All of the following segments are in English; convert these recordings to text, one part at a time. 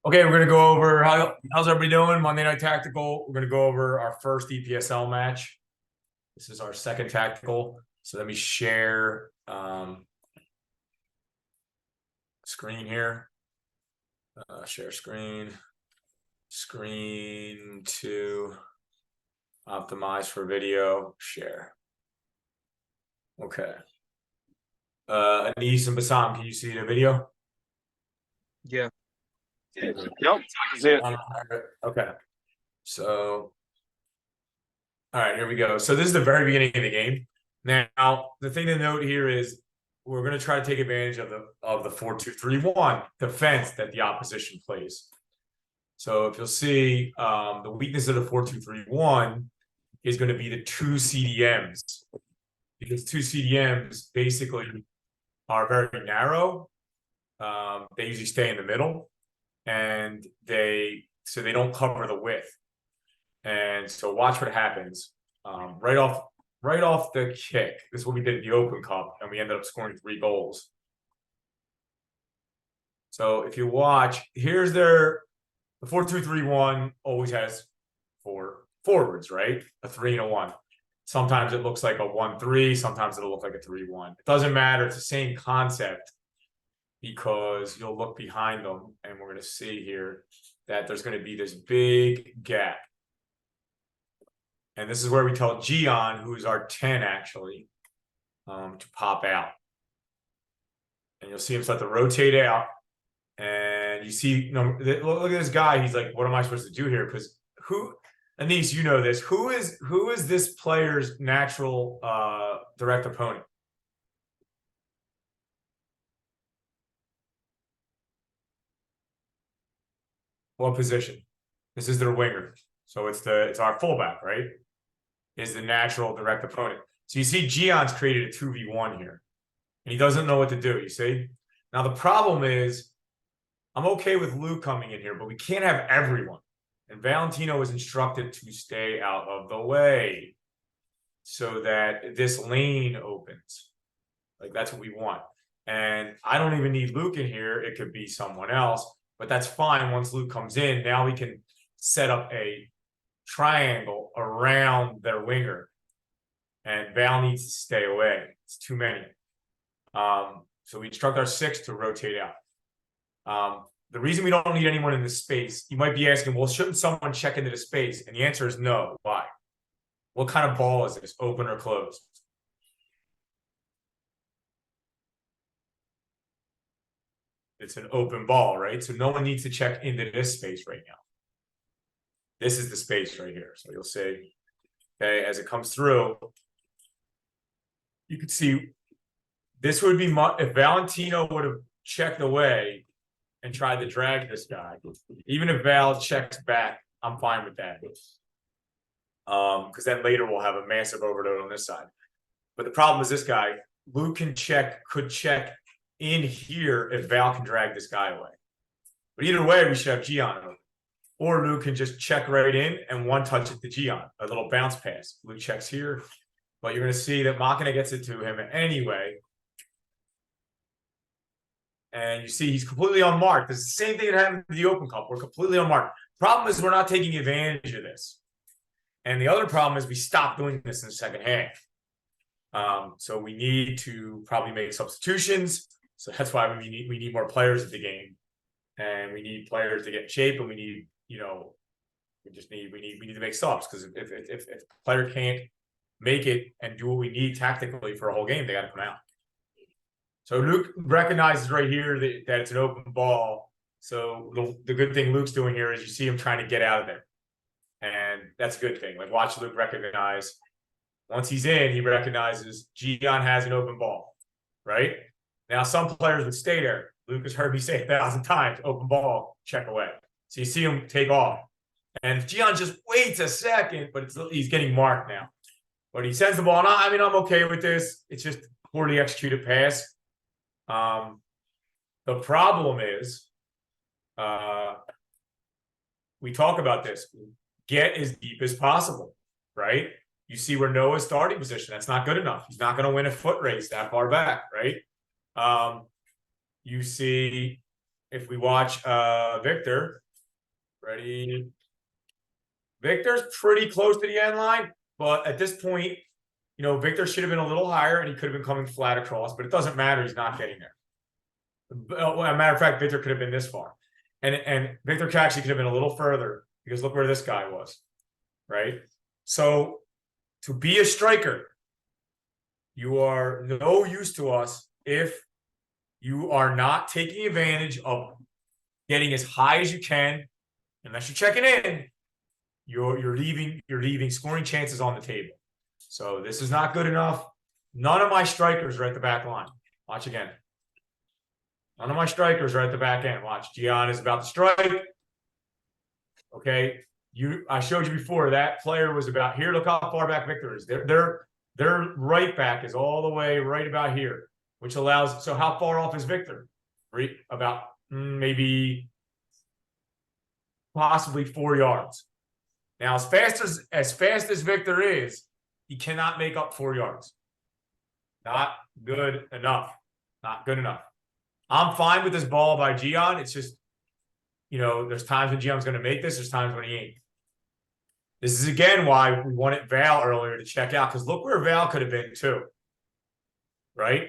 Okay, we're gonna go over how's everybody doing? Monday Night Tactical. We're gonna go over our first EPSL match. This is our second tactical. So let me share screen here. Share screen. Screen to optimize for video. Share. Okay. Anis and Bassam, can you see the video? Yeah. Yep, I can see it. Okay. So all right, here we go. So this is the very beginning of the game. Now, the thing to note here is we're going to try to take advantage of the 4-2-3-1 defense that the opposition plays. So if you'll see, the weakness of the 4-2-3-1 is going to be the two CDMs, because two CDMs basically are very narrow. They usually stay in the middle, and they don't cover the width. And so watch what happens. Right off the kick. This is what we did in the Open Cup, and we ended up scoring 3 goals. So if you watch, here's the 4-2-3-1 always has 4 forwards, right? A 3 and a 1. Sometimes it looks like a 1-3, sometimes it'll look like a 3-1. It doesn't matter, it's the same concept, because you'll look behind them, and we're going to see here that there's going to be this big gap. And this is where we tell Gian, who's our 10 actually, to pop out. And you'll see him start to rotate out. And you see, look at this guy. He's like, what am I supposed to do here? Because Anis, you know this. Who is this player's natural direct opponent? What position? This is their winger. So it's our fullback, right? Is the natural direct opponent. So you see Gion's created a 2v1 here. And he doesn't know what to do, you see? Now the problem is, I'm okay with Luke coming in here, but we can't have everyone. And Valentino is instructed to stay out of the way so that this lane opens. Like, that's what we want. And I don't even need Luke in here. It could be someone else, but that's fine. Once Luke comes in, now we can set up a triangle around their winger, and Val needs to stay away. It's too many. So we instruct our 6 to rotate out. The reason we don't need anyone in this space, you might be asking, well, shouldn't someone check into the space? And the answer is no. Why? What kind of ball is this, open or closed? It's an open ball, right? So no one needs to check into this space right now. This is the space right here. So you'll see, okay, as it comes through, you can see this would be if Valentino would have checked away and tried to drag this guy. Even if Val checks back, I'm fine with that. Because then later we'll have a massive overload on this side. But the problem is this guy, Luke could check in here if Val can drag this guy away. But either way, we should have Gian over. Or Luke can just check right in and one touch it to Gian, a little bounce pass. Luke checks here, but you're going to see that Machina gets it to him anyway. And you see he's completely unmarked. It's the same thing that happened in the Open Cup. We're completely unmarked. Problem is we're not taking advantage of this. And the other problem is we stopped doing this in the second half. So we need to probably make substitutions. So that's why we need more players at the game. And we need players to get in shape, and we need, we need to make subs, because if a player can't make it and do what we need tactically for a whole game, they got to come out. So Luke recognizes right here that it's an open ball. So the good thing Luke's doing here is you see him trying to get out of there. And that's a good thing. Like, watch Luke recognize. Once he's in, he recognizes Gian has an open ball, right? Now, some players would stay there. Luke has heard me say 1,000 times, open ball, check away. So you see him take off. And if Gian just waits a second, but he's getting marked now. But he sends the ball. And I'm okay with this. It's just poorly executed pass. The problem is, we talk about this. Get as deep as possible, right? You see where Noah's starting position. That's not good enough. He's not going to win a foot race that far back, right? You see if we watch Victor, ready? Victor's pretty close to the end line, but at this point, you know, Victor should have been a little higher and he could have been coming flat across, but it doesn't matter. He's not getting there. Well, as a matter of fact, Victor could have been this far. And Victor actually could have been a little further because look where this guy was, right? So to be a striker, you are no use to us if you are not taking advantage of getting as high as you can. Unless you're checking in, you're leaving scoring chances on the table. So this is not good enough. None of my strikers are at the back line. Watch again. None of my strikers are at the back end. Watch, Gian is about to strike. Okay, I showed you before that player was about here. Look how far back Victor is. Their right back is all the way right about here, which allows. So how far off is Victor? About maybe possibly 4 yards. Now, as fast as Victor is, he cannot make up 4 yards. Not good enough. Not good enough. I'm fine with this ball by Gian. It's just, you know, there's times when Gian's going to make this. There's times when he ain't. This is, again, why we wanted Val earlier to check out, because look where Val could have been, too. Right?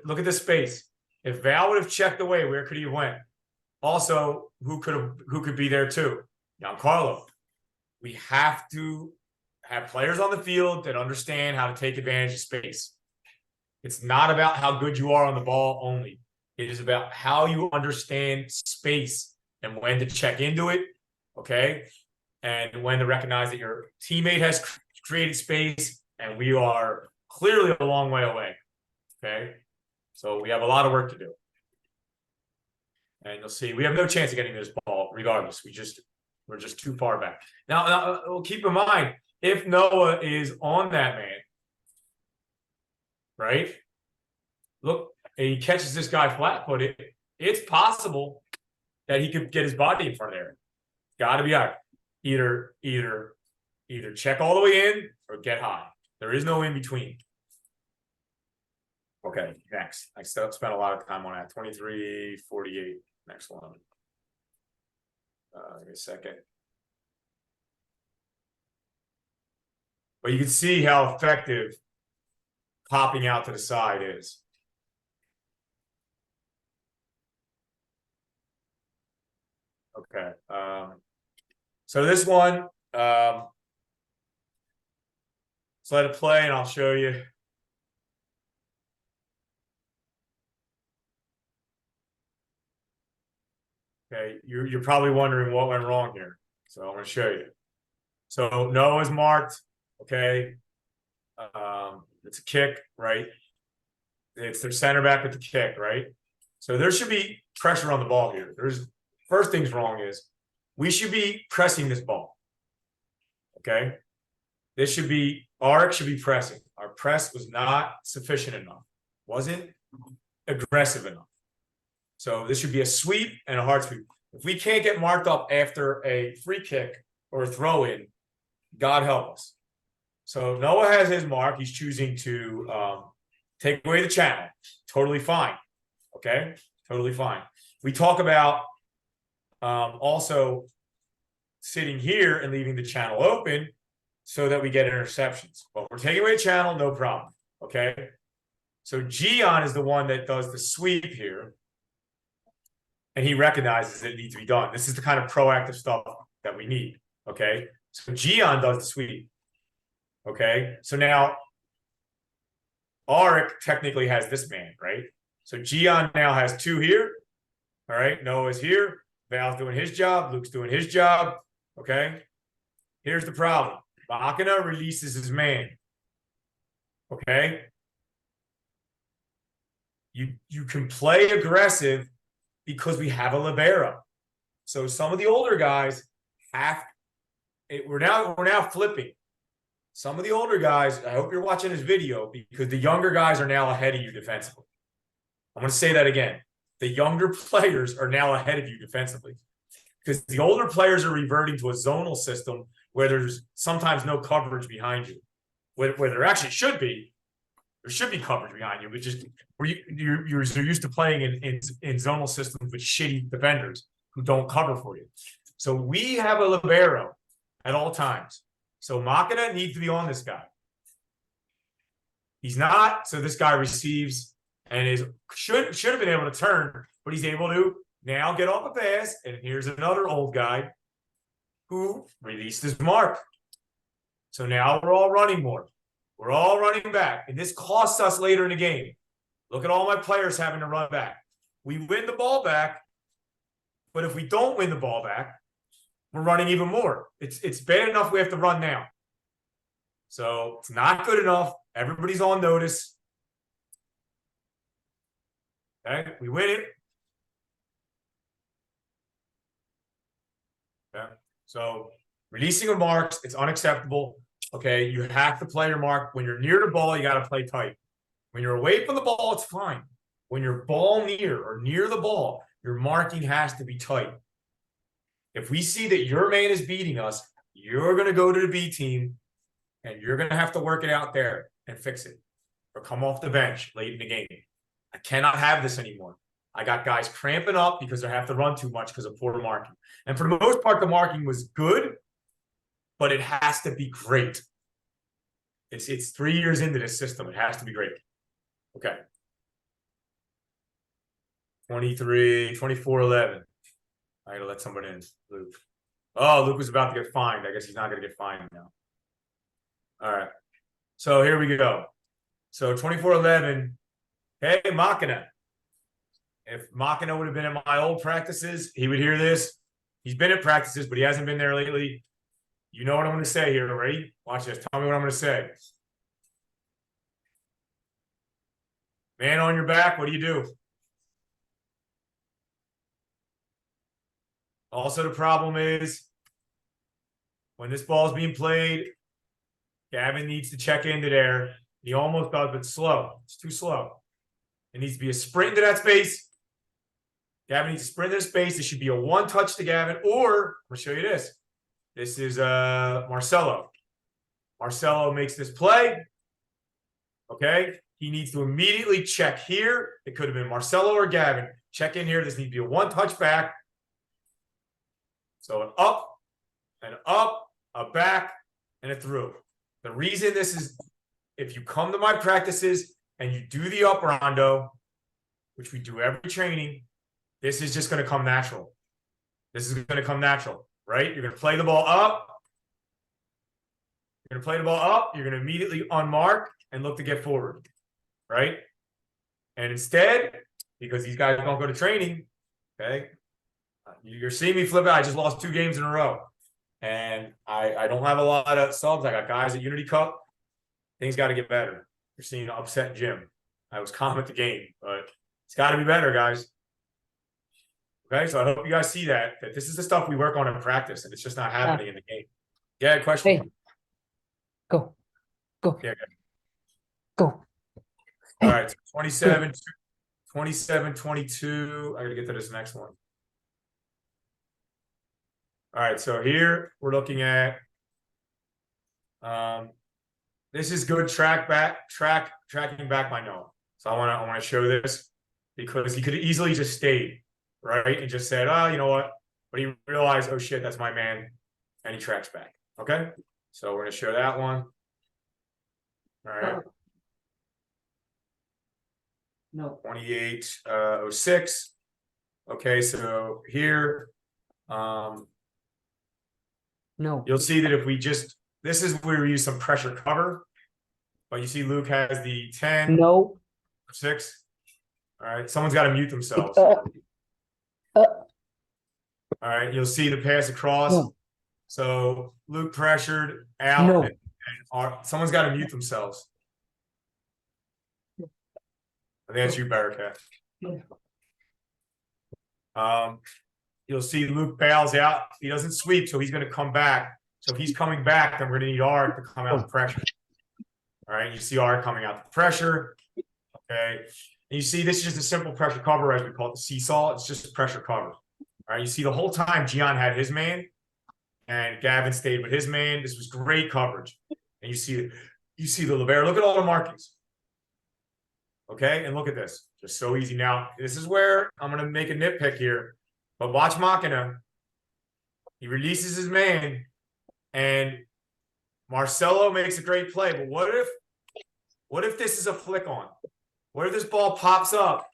Look at this space. If Val would have checked away, where could he have went? Also, who could be there, too? Giancarlo. We have to have players on the field that understand how to take advantage of space. It's not about how good you are on the ball only. It is about how you understand space and when to check into it, okay? And when to recognize that your teammate has created space and we are clearly a long way away, okay? So we have a lot of work to do. And you'll see, we have no chance of getting this ball regardless. We're just too far back. Now keep in mind, if Noah is on that man, right? Look, and he catches this guy flat-footed, it's possible that he could get his body in front of there. Got to be out. Either check all the way in or get high. There is no in between. Okay, next. I spent a lot of time on that. 23:48. Next one. Give me a second. But you can see how effective popping out to the side is. Okay. So this one, let's let it play and I'll show you. Okay, you're probably wondering what went wrong here. So I'm going to show you. So Noah's marked. Okay. It's a kick, right? It's their center back with the kick, right? So there should be pressure on the ball here. First thing's wrong is we should be pressing this ball. Okay. Arik should be pressing. Our press was not sufficient enough. Wasn't aggressive enough. So this should be a sweep and a hard sweep. If we can't get marked up after a free kick or a throw in, God help us. So Noah has his mark. He's choosing to take away the channel. Totally fine. Okay. Totally fine. We talk about also sitting here and leaving the channel open so that we get interceptions. But we're taking away channel, no problem. Okay. So Gian is the one that does the sweep here. And he recognizes it needs to be done. This is the kind of proactive stuff that we need. Okay. So Gian does the sweep. Okay. So now Arik technically has this man, right? So Gian now has two here. All right. Noah's here. Val's doing his job. Luke's doing his job. Okay. Here's the problem. Bakina releases his man. Okay. You can play aggressive because we have a libero. So some of the older guys we're now flipping. Some of the older guys, I hope you're watching this video because the younger guys are now ahead of you defensively. I'm going to say that again. The younger players are now ahead of you defensively because the older players are reverting to a zonal system where there's sometimes no coverage behind you, where there actually should be, There should be coverage behind you, but just where you're used to playing in zonal systems with shitty defenders who don't cover for you. So we have a libero at all times. So Machina needs to be on this guy. He's not, so this guy receives and should have been able to turn, but he's able to now get off a pass. And here's another old guy who released his mark. So now we're all running more. We're all running back. And this costs us later in the game. Look at all my players having to run back. We win the ball back, but if we don't win the ball back, we're running even more. It's bad enough we have to run now. So it's not good enough. Everybody's on notice. Okay, we win it. Okay, so releasing of marks, it's unacceptable. Okay, you have to play your mark. When you're near the ball, you got to play tight. When you're away from the ball, it's fine. When you're ball near or near the ball, your marking has to be tight. If we see that your man is beating us, you're going to go to the B team and you're going to have to work it out there and fix it or come off the bench late in the game. I cannot have this anymore. I got guys cramping up because they have to run too much because of poor marking. And for the most part, the marking was good, but it has to be great. It's 3 years into this system. It has to be great. Okay. 24-11. I gotta let someone in. Luke. Oh, Luke was about to get fined. I guess he's not gonna get fined now. All right. So here we go. So 24-11. Hey, Machina. If Machina would have been in my old practices, he would hear this. He's been at practices, but he hasn't been there lately. You know what I'm going to say here, ready? Watch this. Tell me what I'm going to say. Man on your back, what do you do? Also, the problem is when this ball is being played, Gavin needs to check into there. He almost does, but slow. It's too slow. It needs to be a sprint into that space. Gavin needs to sprint into space. It should be a one touch to Gavin, or I'm going to show you this. This is Marcelo. Marcelo makes this play. Okay. He needs to immediately check here. It could have been Marcelo or Gavin. Check in here. This needs to be a one touch back. So an up, a back, and a through. The reason this is, if you come to my practices and you do the up rondo, which we do every training, this is just going to come natural. This is going to come natural, right? You're going to play the ball up. You're going to play the ball up. You're going to immediately unmark and look to get forward, right? And instead, because these guys don't go to training, okay, you're seeing me flip it. I just lost 2 games in a row. And I don't have a lot of subs. I got guys at Unity Cup. Things got to get better. You're seeing an upset Jim. I was calm at the game, but it's got to be better, guys. Okay, so I hope you guys see that this is the stuff we work on in practice, and it's just not happening in the game. Yeah, question. Hey. Go. Yeah, Go. all right, so 27, 22. I got to get to this next one. All right, so here we're looking at this is good tracking back by Noah. So I want to show this because he could have easily just stayed, right? And just said, oh, you know what? But he realized, oh shit, that's my man. And he tracks back. Okay. So we're going to show that one. All right. No. 28-06. Okay, so here No. you'll see that if we just, this is where we use some pressure cover, but you see Luke has the 10, No. 6. All right, someone's got to mute themselves. Uh. All right, you'll see the pass across. No. So Luke pressured out. No. And someone's got to mute themselves. I think that's you, Barakat. You'll see Luke bails out. He doesn't sweep, so he's going to come back. So if he's coming back, then we're going to need Art to come out the pressure. All right, you see Art coming out the pressure. Okay, and you see this is just a simple pressure cover, as we call it, the seesaw. It's just a pressure cover. All right, you see the whole time Gian had his man, and Gavin stayed with his man. This was great coverage, and you see the libero. Look at all the markings. Okay, and look at this. Just so easy. Now, this is where I'm gonna make a nitpick here. But watch Machina. He releases his man, and Marcelo makes a great play. But what if this is a flick on? What if this ball pops up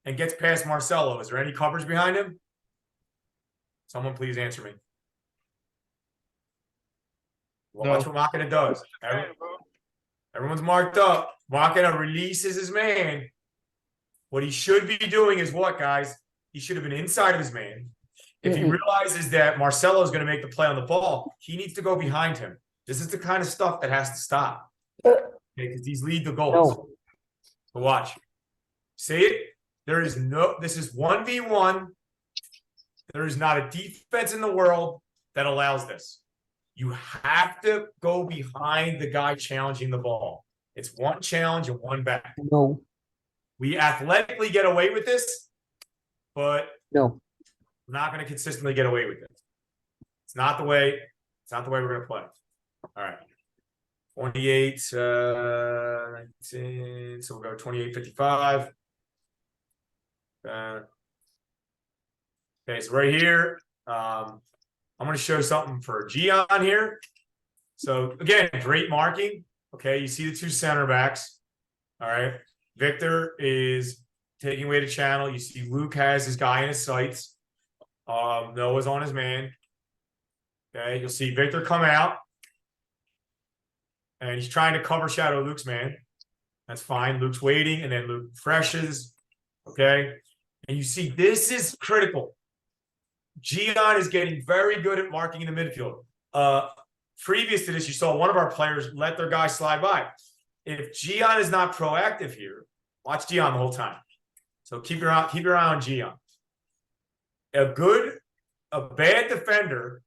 and gets past Marcelo? Is there any coverage behind him? Someone please answer me. No. Watch what Machina does. Everyone's marked up. Machina releases his man. What he should be doing is what, guys? He should have been inside of his man. If he realizes that Marcelo is going to make the play on the ball, he needs to go behind him. This is the kind of stuff that has to stop. Because these lead the goals. No. So watch. See it? There is no, this is 1v1. There is not a defense in the world that allows this. You have to go behind the guy challenging the ball. It's one challenge and one back. No. We athletically get away with this, but No. we're not going to consistently get away with it. It's not the way we're going to play. All right. 28, 19, so we'll go 28, 55. Okay, so right here, I'm going to show something for Gian here. So again, great marking. Okay, you see the two center backs. All right. Victor is taking away the channel. You see Luke has his guy in his sights. Noah's on his man. Okay, you'll see Victor come out. And he's trying to cover shadow Luke's man. That's fine. Luke's waiting, and then Luke freshes. Okay. And you see, this is critical. Gian is getting very good at marking in the midfield. Previous to this, you saw one of our players let their guy slide by. If Gian is not proactive here, watch Gian the whole time. So keep your eye on Gian. A bad defender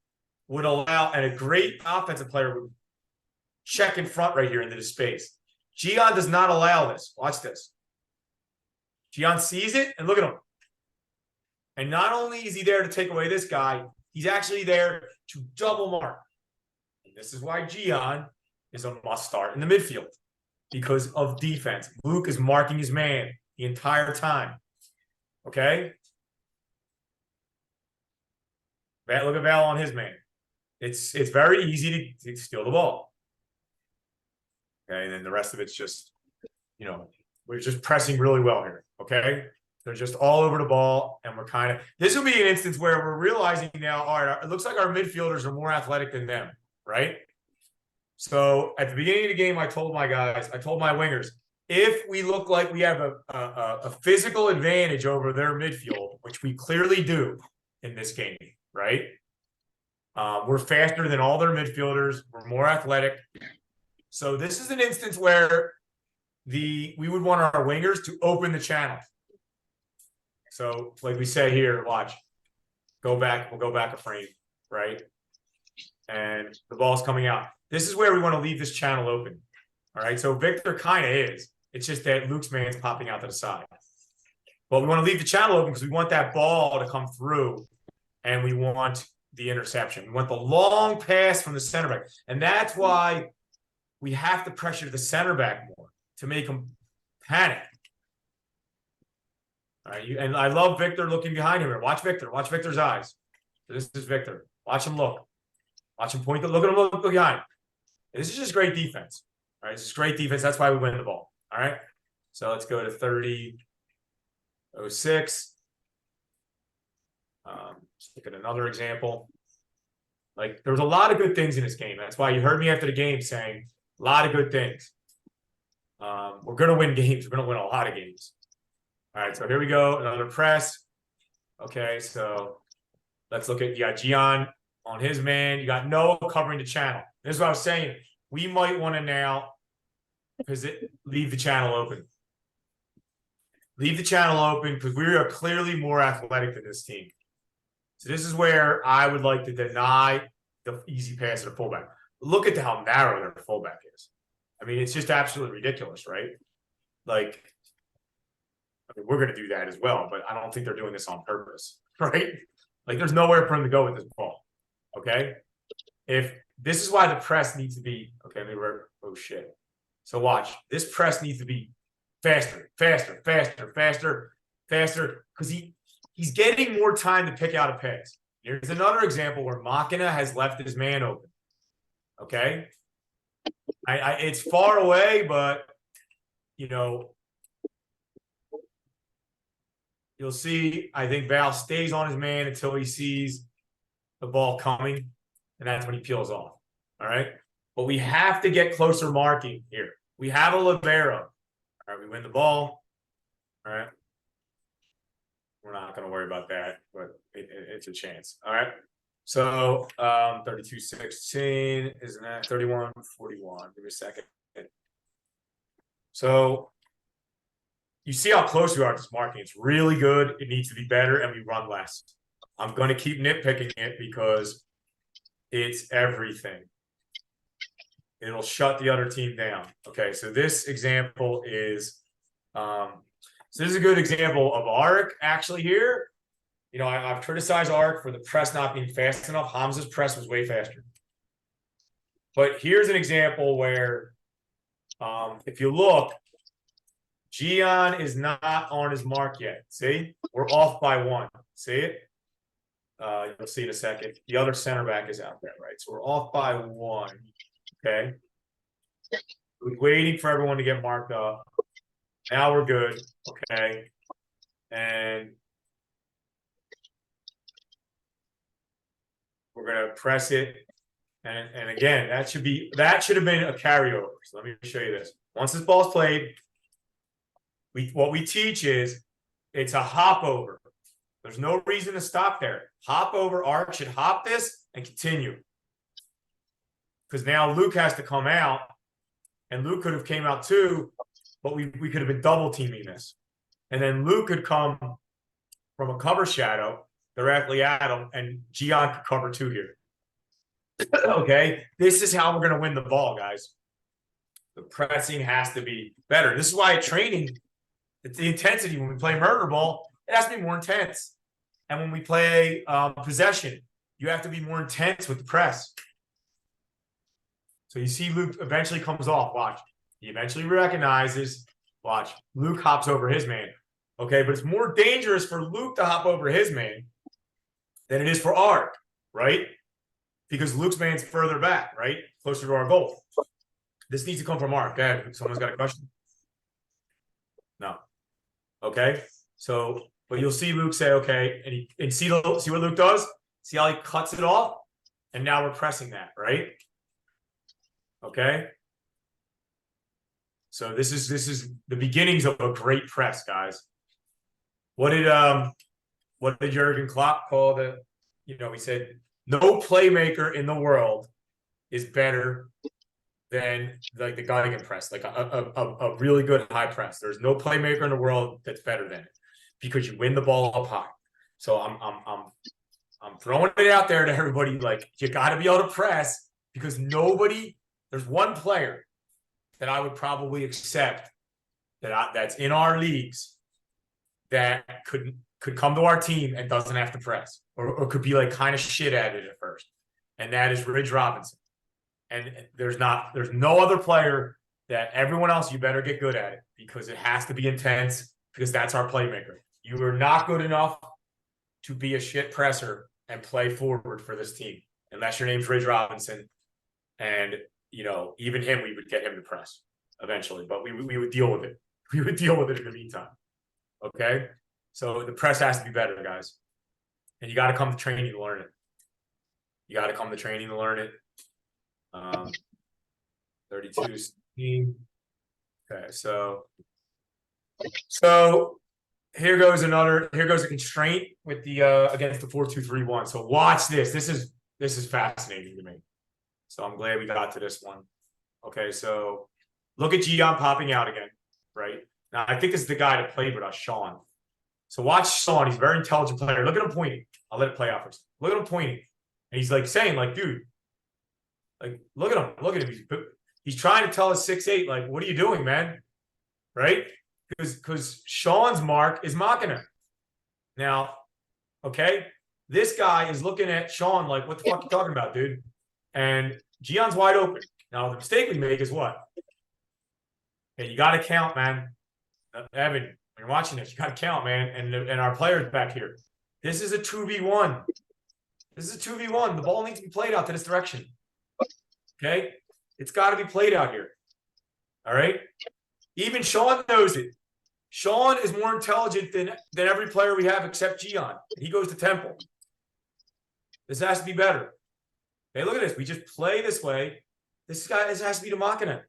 would allow, and a great offensive player would check in front right here into the space. Gian does not allow this. Watch this. Gian sees it, and look at him. And not only is he there to take away this guy, he's actually there to double mark. And this is why Gian is a must start in the midfield, because of defense. Luke is marking his man the entire time. Okay? Look at Val on his man. It's very easy to steal the ball. Okay, and then the rest of it's just, we're just pressing really well here. Okay, they're just all over the ball, and we're kind of. This will be an instance where we're realizing now, all right, it looks like our midfielders are more athletic than them, right? So at the beginning of the game, I told my wingers, if we look like we have a physical advantage over their midfield, which we clearly do in this game, right? We're faster than all their midfielders. We're more athletic. So this is an instance where we would want our wingers to open the channel. So like we say here, watch. We'll go back a frame, right? And the ball's coming out. This is where we want to leave this channel open. All right. So Victor kind of is. It's just that Luke's man's popping out to the side. But we want to leave the channel open because we want that ball to come through, and we want the interception. We want the long pass from the center back. And that's why we have to pressure the center back more to make him panic. All right, and I love Victor looking behind him here. Watch Victor. Watch Victor's eyes. This is Victor. Watch him look. Watch him point. Look at him look behind. This is just great defense. All right, this is great defense. That's why we win the ball. All right. So let's go to 30-06. Let's look at another example. Like, there was a lot of good things in this game. That's why you heard me after the game saying a lot of good things. We're going to win games. We're going to win a lot of games. All right, so here we go. Another press. Okay, so let's look at, you got Gian on his man. You got Noah covering the channel. This is what I was saying. We might want to now leave the channel open. Leave the channel open because we are clearly more athletic than this team. So this is where I would like to deny the easy pass to the fullback. Look at how narrow their fullback is. I mean, it's just absolutely ridiculous, right? Like, I mean, we're going to do that as well, but I don't think they're doing this on purpose, right? Like, there's nowhere for him to go with this ball, okay? If this is why the press needs to be, okay, oh shit. So watch, this press needs to be faster, faster, faster, faster, faster, because he's getting more time to pick out a pass. Here's another example where Machina has left his man open. Okay, it's far away, but you know, you'll see. I think Val stays on his man until he sees the ball coming, and that's when he peels off. All right, but we have to get closer marking here. We have a libero. All right, we win the ball. All right. We're not going to worry about that, but it's a chance. All right. So 32-16, isn't that 31-41? Give me a second. So you see how close we are to this marking. It's really good. It needs to be better, and we run less. I'm going to keep nitpicking it because it's everything. It'll shut the other team down. Okay, so this example is so this is a good example of Arik actually here. You know, I've criticized Arik for the press not being fast enough. Hamza's press was way faster. But here's an example where if you look, Gian is not on his mark yet. See? We're off by 1. See it? You'll see in a second. The other center back is out there, right? So we're off by 1. Okay. We're waiting for everyone to get marked up. Now we're good. Okay. And we're gonna press it. And again, that should have been a carryover. So let me show you this. Once this ball's played, what we teach is it's a hop over. There's no reason to stop there. Hop over. Arik should hop this and continue. Because now Luke has to come out, and Luke could have came out too, but we could have been double teaming this. And then Luke could come from a cover shadow directly at him, and Gian could cover 2 here. Okay, this is how we're going to win the ball, guys. The pressing has to be better. This is why at training, it's the intensity. When we play murder ball, it has to be more intense. And when we play possession, you have to be more intense with the press. So you see Luke eventually comes off. Watch. He eventually recognizes. Watch. Luke hops over his man. Okay, but it's more dangerous for Luke to hop over his man than it is for Arik, right? Because Luke's man's further back, right? Closer to our goal. This needs to come from Arik. Go ahead. Someone's got a question? No. Okay. So, but you'll see Luke say, okay, and see what Luke does? See how he cuts it off? And now we're pressing that, right? Okay. So this is the beginnings of a great press, guys. What did Jurgen Klopp call the? You know, he said no playmaker in the world is better than like the Geigen press, like a really good high press. There's no playmaker in the world that's better than it because you win the ball up high. So I'm throwing it out there to everybody. Like you got to be able to press because there's one player that I would probably accept that's in our leagues that could come to our team and doesn't have to press or could be like kind of shit at it at first. And that is Ridge Robinson. And there's no other player that everyone else, you better get good at it because it has to be intense because that's our playmaker. You are not good enough to be a shit presser and play forward for this team unless your name's Ridge Robinson. And, you know, even him, we would get him to press eventually, but we would deal with it. We would deal with it in the meantime. Okay. So the press has to be better, guys. And you got to come to training to learn it. You got to come to training to learn it. 32-16. Okay, so here goes a constraint with the against the 4-2-3-1. So watch this. This is fascinating to me. So I'm glad we got to this one. Okay, so look at Gian popping out again, right? Now I think this is the guy that played with us, Sean. So watch Sean. He's a very intelligent player. Look at him pointing. I'll let it play out first. Look at him pointing. And he's like saying, like, dude, like, look at him. Look at him. He's trying to tell us 6'8", like, what are you doing, man? Right? Because Sean's mark is Machina. Now, okay, this guy is looking at Sean like, what the fuck are you talking about, dude? And Gian's wide open. Now, the mistake we make is what? Okay, you got to count, man. Evan, when you're watching this, you got to count, man. And our players back here. This is a 2v1. This is a 2v1. The ball needs to be played out to this direction. Okay? It's got to be played out here. All right? Even Sean knows it. Sean is more intelligent than every player we have except Gian. He goes to Temple. This has to be better. Okay, look at this. We just play this way. This has to be the Machina.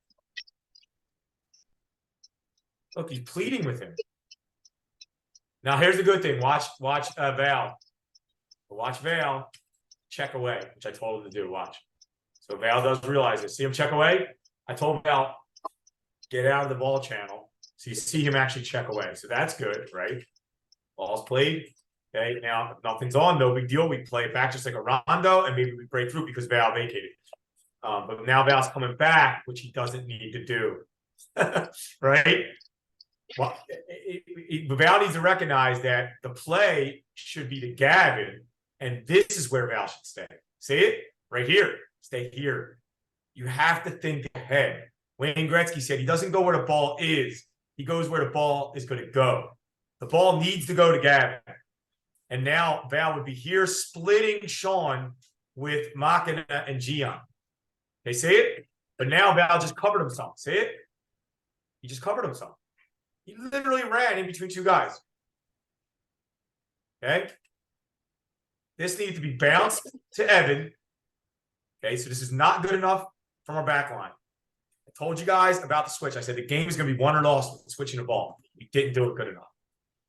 Look, he's pleading with him. Now, here's the good thing. Watch Val. Watch Val check away, which I told him to do. Watch. So Val does realize this. See him check away? I told Val, get out of the ball channel. So you see him actually check away. So that's good, right? Ball's played. Okay, now if nothing's on, no big deal. We play it back just like a rondo, and maybe we break through because Val vacated. But now Val's coming back, which he doesn't need to do. Right? Well, Val needs to recognize that the play should be to Gavin, and this is where Val should stay. See it? Right here. Stay here. You have to think ahead. Wayne Gretzky said he doesn't go where the ball is. He goes where the ball is going to go. The ball needs to go to Gavin. And now Val would be here splitting Sean with Machina and Gian. They see it? But now Val just covered himself. See it? He just covered himself. He literally ran in between two guys. Okay? This needs to be bounced to Evan. Okay, so this is not good enough from our back line. I told you guys about the switch. I said the game is going to be won or lost with switching the ball. We didn't do it good enough.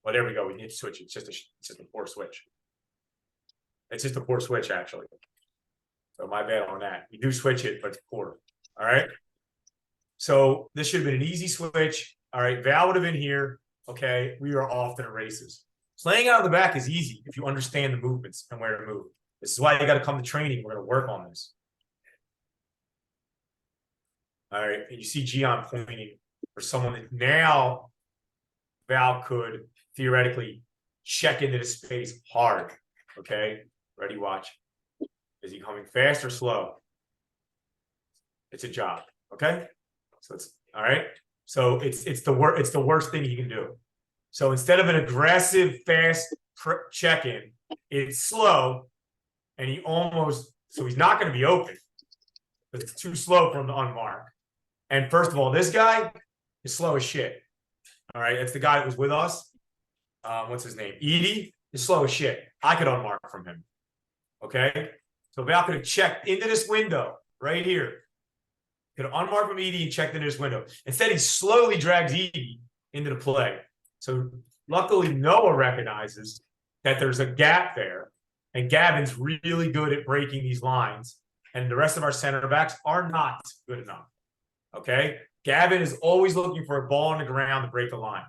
Well, there we go. We need to switch it. It's just a poor switch. It's just a poor switch, actually. So my bad on that. You do switch it, but it's poor. All right? So this should have been an easy switch. All right, Val would have been here. Okay, we are off to the races. Playing out of the back is easy if you understand the movements and where to move. This is why you got to come to training. We're going to work on this. All right, and you see Gian pointing for someone that now Val could theoretically check into the space hard. Okay, ready, watch. Is he coming fast or slow? It's a job. Okay, so it's all right. So it's the worst thing he can do. So instead of an aggressive, fast check-in, it's slow, and he's not going to be open. But it's too slow for him to unmark. And first of all, this guy is slow as shit. All right, that's the guy that was with us. What's his name? Edie is slow as shit. I could unmark from him. Okay, so Val could have checked into this window right here. Could have unmarked from Edie and checked into this window. Instead, he slowly drags Edie into the play. So luckily, Noah recognizes that there's a gap there, and Gavin's really good at breaking these lines, and the rest of our center backs are not good enough. Okay? Gavin is always looking for a ball on the ground to break the line.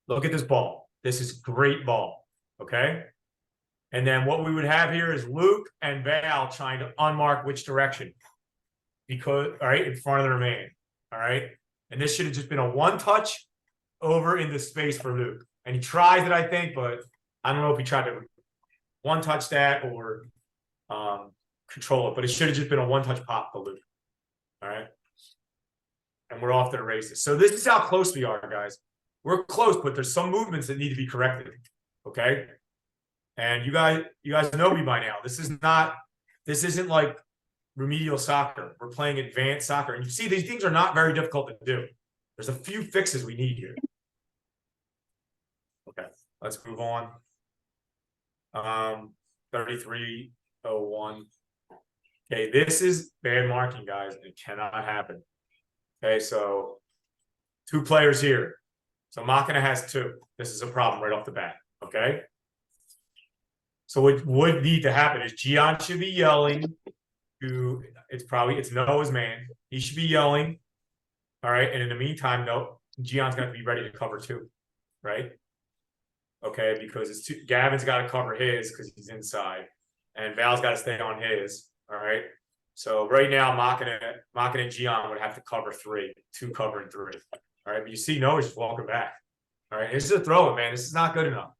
Look at this ball. This is great ball. Okay? And then what we would have here is Luke and Val trying to unmark which direction. Because, all right, in front of the man. All right? And this should have just been a one-touch over into space for Luke. And he tries it, I think, but I don't know if he tried to one-touch that or control it. But it should have just been a one-touch pop to Luke. All right? And we're off to the races. So this is how close we are, guys. We're close, but there's some movements that need to be corrected. Okay? And you guys know me by now. This isn't like remedial soccer. We're playing advanced soccer. And you see, these things are not very difficult to do. There's a few fixes we need here. Okay, let's move on. 3301. Okay, this is bad marking, guys. It cannot happen. Okay, so 2 players here. So Machina has 2. This is a problem right off the bat. Okay. So what would need to happen is Gian should be yelling to, it's Noah's man. He should be yelling. All right. And in the meantime, Gian's going to be ready to cover 2. Right. Okay. Because Gavin's got to cover his because he's inside. And Val's got to stay on his. All right. So right now, Machina and Gian would have to cover 3, 2 covering 3. All right. But you see Noah's just walking back. All right. This is a throw it, man. This is not good enough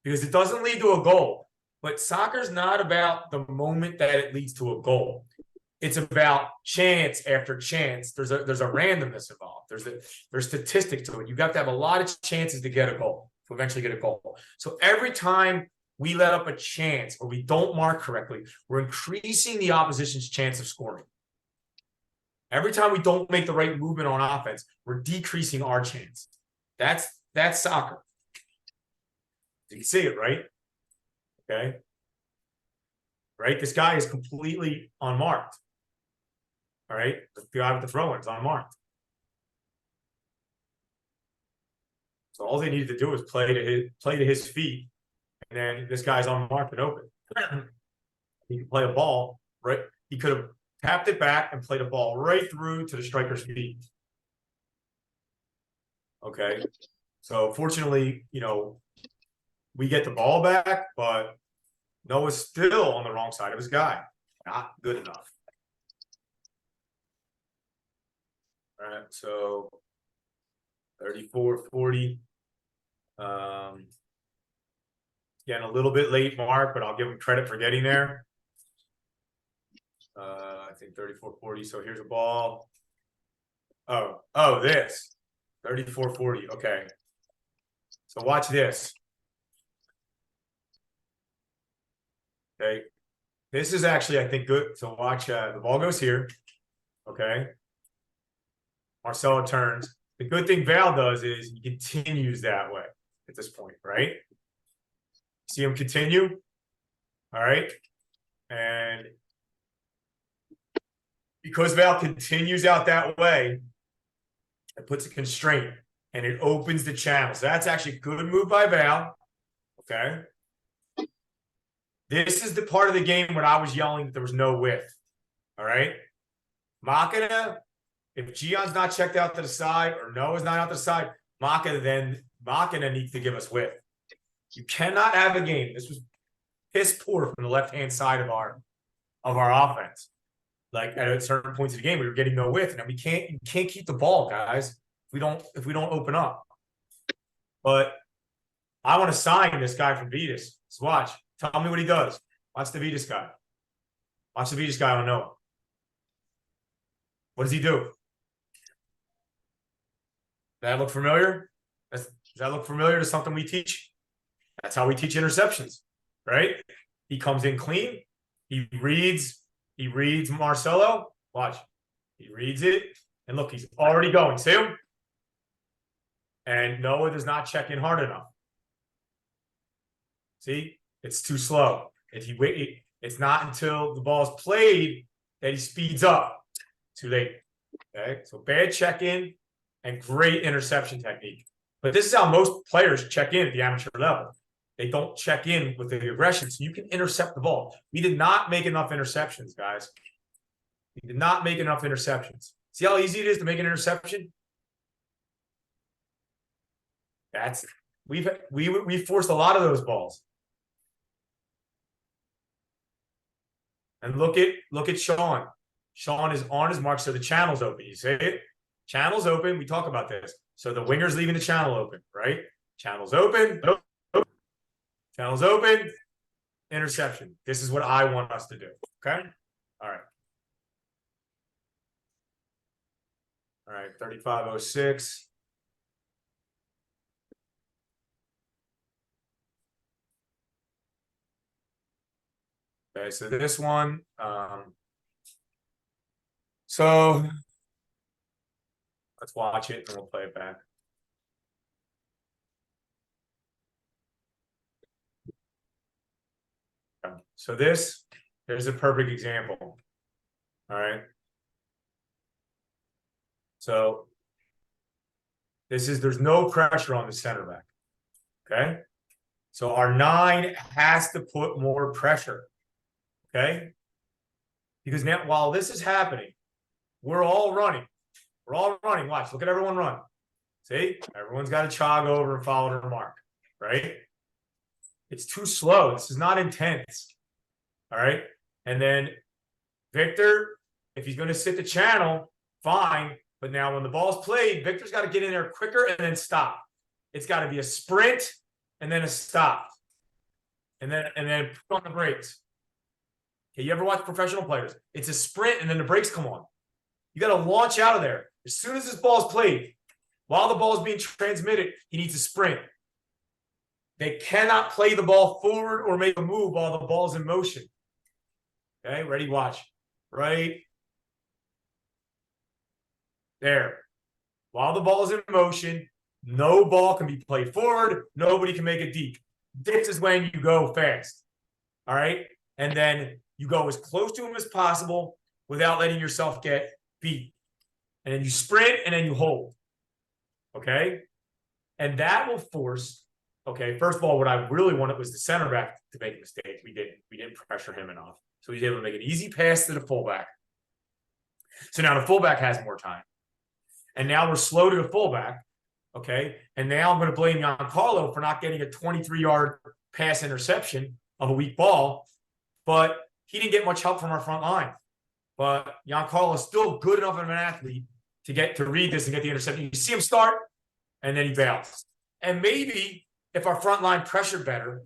because it doesn't lead to a goal. But soccer's not about the moment that it leads to a goal. it's about chance after chance. There's a randomness involved. There's statistics to it. You got to have a lot of chances to get a goal, to eventually get a goal. So every time we let up a chance or we don't mark correctly, we're increasing the opposition's chance of scoring. Every time we don't make the right movement on offense, we're decreasing our chance. That's soccer. You can see it, right? Okay. Right? This guy is completely unmarked. All right. The guy with the throw-in is unmarked. So all they needed to do was play to his feet. And then this guy's unmarked and open. He can play a ball, right? He could have tapped it back and played a ball right through to the striker's feet. Okay. So fortunately, you know, we get the ball back, but Noah's still on the wrong side of his guy. Not good enough. All right, so 34-40. Getting a little bit late, Mark, but I'll give him credit for getting there. I think 34-40. So here's a ball. Oh, this 34-40. Okay. So watch this. Okay. This is actually, I think, good. So watch, the ball goes here. Okay. Marcelo turns. The good thing Val does is he continues that way at this point, right? See him continue. All right. And because Val continues out that way, it puts a constraint and it opens the channel. So that's actually a good move by Val. Okay. This is the part of the game when I was yelling that there was no width. All right. Makina, if Gion's not checked out to the side or Noah's not out to the side, Makina needs to give us width. You cannot have a game. This was piss poor from the left-hand side of our offense. Like at certain points of the game, we were getting no width. And you can't keep the ball, guys, if we don't open up. But I want to sign this guy from Vitas. Let's watch. Tell me what he does. Watch the Vitas guy. Watch the Vitas guy on Noah. What does he do? Does that look familiar? Does that look familiar to something we teach? That's how we teach interceptions, right? He comes in clean. He reads Marcelo. Watch. He reads it. And look, he's already going. See him? And Noah does not check in hard enough. See? It's too slow. It's not until the ball's played that he speeds up. Too late. Okay? So bad check-in and great interception technique. But this is how most players check in at the amateur level. They don't check in with the aggression, so you can intercept the ball. We did not make enough interceptions, guys. We did not make enough interceptions. See how easy it is to make an interception? We forced a lot of those balls. And look at Sean. Sean is on his mark, so the channel's open. You see it? Channel's open. We talk about this. So the winger's leaving the channel open, right? Channel's open. Channel's open. Interception. This is what I want us to do. Okay? All right. All right, 35-06. Okay, so this one, so let's watch it and we'll play it back. So there's a perfect example. All right. So there's no pressure on the center back. Okay. So our 9 has to put more pressure. Okay. Because now while this is happening, we're all running. We're all running. Watch, look at everyone run. See, everyone's got to chog over and follow their mark, right? It's too slow. This is not intense. All right. And then Victor, if he's going to sit the channel, fine. But now when the ball's played, Victor's got to get in there quicker and then stop. It's got to be a sprint and then a stop. And then put on the brakes. Okay, you ever watch professional players? It's a sprint and then the brakes come on. You got to launch out of there. As soon as this ball is played, while the ball is being transmitted, he needs to sprint. They cannot play the ball forward or make a move while the ball is in motion. Okay, ready, watch. Right there. While the ball is in motion, no ball can be played forward. Nobody can make it deep. This is when you go fast. All right. And then you go as close to him as possible without letting yourself get beat. And then you sprint and then you hold. Okay. And that will force, okay, first of all, what I really wanted was the center back to make a mistake. We didn't pressure him enough. So he's able to make an easy pass to the fullback. So now the fullback has more time. And now we're slow to the fullback. Okay. And now I'm going to blame Giancarlo for not getting a 23-yard pass interception of a weak ball. But he didn't get much help from our front line. But Giancarlo is still good enough of an athlete to read this and get the interception. You see him start, and then he bails. And maybe if our front line pressured better,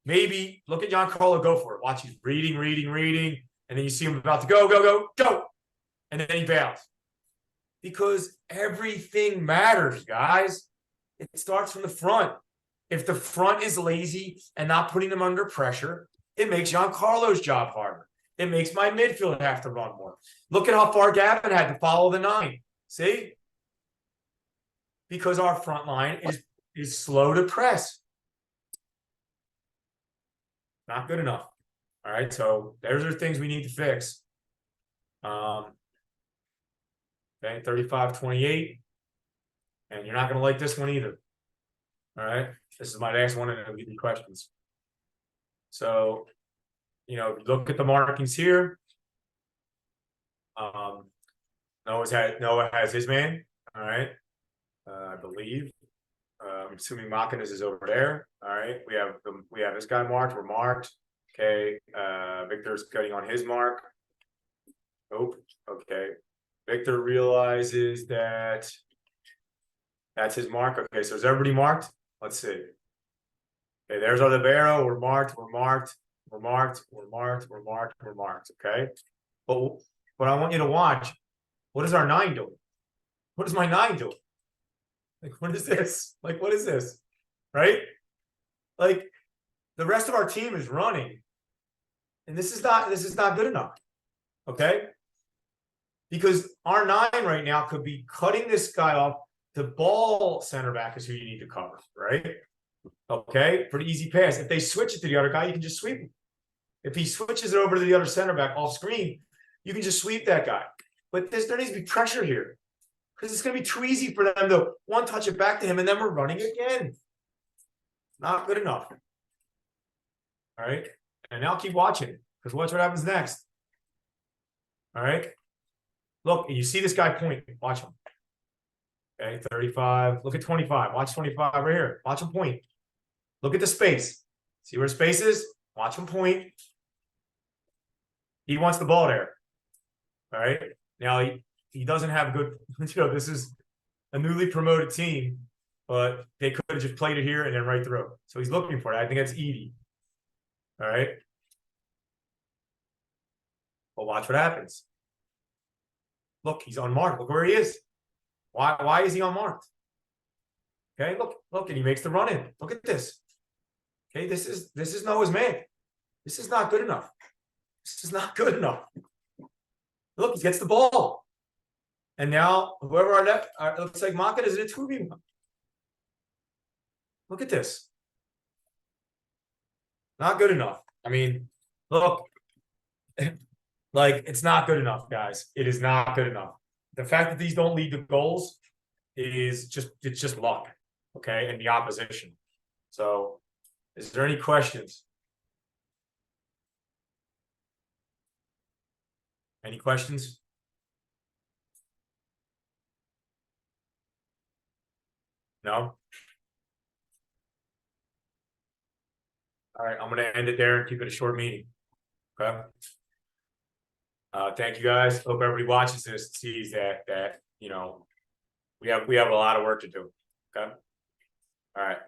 maybe look at Giancarlo go for it. Watch, he's reading. And then you see him about to go. And then he bails. Because everything matters, guys. It starts from the front. If the front is lazy and not putting them under pressure, it makes Giancarlo's job harder. It makes my midfield have to run more. Look at how far Gavin had to follow the 9. See? Because our front line is slow to press. Not good enough. All right, so those are things we need to fix. Okay, 35-28. And you're not going to like this one either. All right, this is my last one, and I'll give you questions. So, look at the markings here. Noah has his man. All right, I believe. I'm assuming Makinas is over there. All right, we have this guy marked. We're marked. Okay, Victor's getting on his mark. Oh, okay. Victor realizes that that's his mark. Okay, so is everybody marked? Let's see. Okay, there's our libero. We're marked. Okay. But I want you to watch. What is our 9 doing? What is my 9 doing? Like, what is this? Like, what is this? Right? Like, the rest of our team is running. And this is not good enough. Okay? Because our 9 right now could be cutting this guy off. The ball center back is who you need to cover, right? Okay, pretty easy pass. If they switch it to the other guy, you can just sweep him. If he switches it over to the other center back off screen, you can just sweep that guy. But there needs to be pressure here. Because it's going to be too easy for them to one touch it back to him, and then we're running again. Not good enough. All right. And now keep watching, because watch what happens next. All right. Look, and you see this guy point. Watch him. Okay, 35. Look at 25. Watch 25 right here. Watch him point. Look at the space. See where space is? Watch him point. He wants the ball there. All right. Now he doesn't have good, this is a newly promoted team, but they could have just played it here and then right through. So he's looking for it. I think that's Edie. All right. Well, watch what happens. Look, he's unmarked. Look where he is. Why is he unmarked? Okay, look, and he makes the run in. Look at this. Okay, this is Noah's man. This is not good enough. This is not good enough. Look, he gets the ball. And now whoever our left looks like Makinas is in a 2v1. Look at this. Not good enough. I mean, look, like, it's not good enough, guys. It is not good enough. The fact that these don't lead to goals is just luck, okay, and the opposition. So, is there any questions? Any questions? No? All right, I'm going to end it there and keep it a short meeting. Okay. Thank you guys. Hope everybody watches this and sees that we have a lot of work to do. Okay. All right.